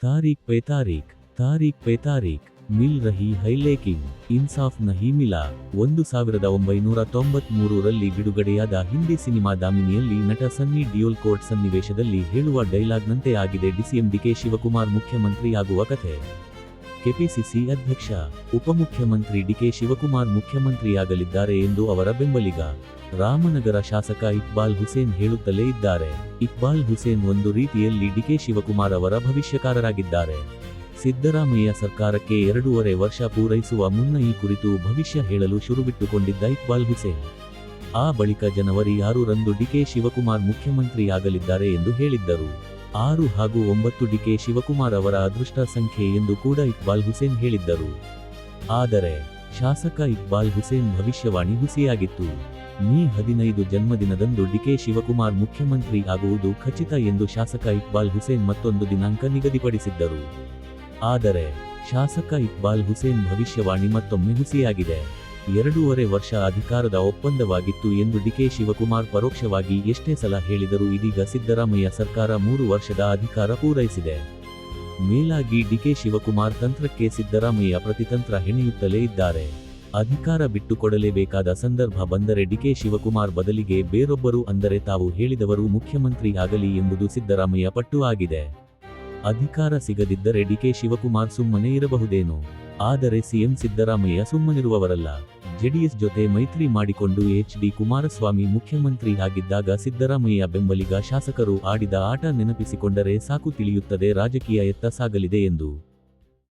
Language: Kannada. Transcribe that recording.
तारीख पे तारीख मिल रही है लेकिन ಇನ್ಸಾಫ್ ನಹಿ ಮಿಲಾ. 1993ರಲ್ಲಿ ಬಿಡುಗಡೆಯಾದ ಹಿಂದಿ ಸಿನಿಮಾ ದಾಮಿನಿಯಲ್ಲಿ ನಟ ಸನ್ನಿ ಡಿಯೋಲ್ ಕೋರ್ಟ್ ಸನ್ನಿವೇಶದಲ್ಲಿ ಹೇಳುವ ಡೈಲಾಗ್ನಂತೆ ಆಗಿದೆ ಡಿಸಿಎಂ ಡಿಕೆ ಶಿವಕುಮಾರ್ ಮುಖ್ಯಮಂತ್ರಿ ಆಗುವ ಕಥೆ. ಕೆಪಿಸಿಸಿ ಅಧ್ಯಕ್ಷ, ಉಪಮುಖ್ಯಮಂತ್ರಿ ಡಿಕೆ ಶಿವಕುಮಾರ್ ಮುಖ್ಯಮಂತ್ರಿಯಾಗಲಿದ್ದಾರೆ ಎಂದು ಅವರ ಬೆಂಬಲಿಗ ರಾಮನಗರ ಶಾಸಕ ಇಕ್ಬಾಲ್ ಹುಸೇನ್ ಹೇಳುತ್ತಲೇ ಇದ್ದಾರೆ. ಇಕ್ಬಾಲ್ ಹುಸೇನ್ ಒಂದು ರೀತಿಯಲ್ಲಿ ಡಿಕೆ ಶಿವಕುಮಾರ್ ಅವರ ಭವಿಷ್ಯಕಾರರಾಗಿದ್ದಾರೆ. ಸಿದ್ದರಾಮಯ್ಯ ಸರ್ಕಾರಕ್ಕೆ 2.5 ವರ್ಷ ಪೂರೈಸುವ ಮುನ್ನ ಈ ಕುರಿತು ಭವಿಷ್ಯ ಹೇಳಲು ಶುರುವಿಟ್ಟುಕೊಂಡಿದ್ದ ಇಕ್ಬಾಲ್ ಹುಸೇನ್ ಆ ಬಳಿಕ ಜನವರಿ 6ರಂದು ಡಿಕೆ ಶಿವಕುಮಾರ್ ಮುಖ್ಯಮಂತ್ರಿಯಾಗಲಿದ್ದಾರೆ ಎಂದು ಹೇಳಿದ್ದರು. 6 ಹಾಗೂ 9 ಡಿಕೆ ಶಿವಕುಮಾರ್ ಅವರ ಅದೃಷ್ಟ ಸಂಖ್ಯೆ ಎಂದು ಕೂಡ ಇಕ್ಬಾಲ್ ಹುಸೇನ್ ಹೇಳಿದ್ದರು. ಆದರೆ ಶಾಸಕ ಇಕ್ಬಾಲ್ ಹುಸೇನ್ ಭವಿಷ್ಯವಾಣಿ ಹುಸಿಯಾಗಿತ್ತು. ಮೇ 15 ಜನ್ಮದಿನದಂದು ಡಿಕೆ ಶಿವಕುಮಾರ್ ಮುಖ್ಯಮಂತ್ರಿ ಆಗುವುದು ಖಚಿತ ಎಂದು ಶಾಸಕ ಇಕ್ಬಾಲ್ ಹುಸೇನ್ ಮತ್ತೊಂದು ದಿನಾಂಕ ನಿಗದಿಪಡಿಸಿದ್ದರು. ಆದರೆ ಶಾಸಕ ಇಕ್ಬಾಲ್ ಹುಸೇನ್ ಭವಿಷ್ಯವಾಣಿ ಮತ್ತೊಮ್ಮೆ ಹುಸಿಯಾಗಿದೆ. 2.5 ವರ್ಷ ಅಧಿಕಾರದ ಒಪ್ಪಂದವಾಗಿತ್ತು ಎಂದು ಡಿಕೆ ಶಿವಕುಮಾರ್ ಪರೋಕ್ಷವಾಗಿ ಎಷ್ಟೇ ಸಲ ಹೇಳಿದರೂ ಇದೀಗ ಸಿದ್ದರಾಮಯ್ಯ ಸರ್ಕಾರ 3 ವರ್ಷದ ಅಧಿಕಾರ ಪೂರೈಸಿದೆ. ಮೇಲಾಗಿ ಡಿಕೆ ಶಿವಕುಮಾರ್ ತಂತ್ರಕ್ಕೆ ಸಿದ್ದರಾಮಯ್ಯ ಪ್ರತಿತಂತ್ರ ಹೆಣೆಯುತ್ತಲೇ ಇದ್ದಾರೆ. ಅಧಿಕಾರ ಬಿಟ್ಟುಕೊಡಲೇಬೇಕಾದ ಸಂದರ್ಭ ಬಂದರೆ ಡಿಕೆ ಶಿವಕುಮಾರ್ ಬದಲಿಗೆ ಬೇರೊಬ್ಬರು ಅಂದರೆ ತಾವು ಹೇಳಿದವರು ಮುಖ್ಯಮಂತ್ರಿ ಆಗಲಿ ಎಂಬುದು ಸಿದ್ದರಾಮಯ್ಯ ಪಟ್ಟು ಆಗಿದೆ. ಅಧಿಕಾರ ಸಿಗದಿದ್ದರೆ ಡಿಕೆ ಶಿವಕುಮಾರ್ ಸುಮ್ಮನೆ ಇರಬಹುದೇನೋ. ಆದರೆ ಸಿಎಂ ಸಿದ್ದರಾಮಯ್ಯ ಸುಮ್ಮನಿರುವವರಲ್ಲ. ಜೆಡಿಎಸ್ ಜೊತೆ ಮೈತ್ರಿ ಮಾಡಿಕೊಂಡು ಎಚ್.ಡಿ. ಕುಮಾರಸ್ವಾಮಿ ಮುಖ್ಯಮಂತ್ರಿ ಆಗಿದ್ದಾಗ ಸಿದ್ದರಾಮಯ್ಯ ಬೆಂಬಲಿಗ ಶಾಸಕರು ಆಡಿದ ಆಟ ನೆನಪಿಸಿಕೊಂಡರೆ ಸಾಕು ತಿಳಿಯುತ್ತದೆ ರಾಜಕೀಯ ಎತ್ತ ಸಾಗಲಿದೆ ಎಂದು.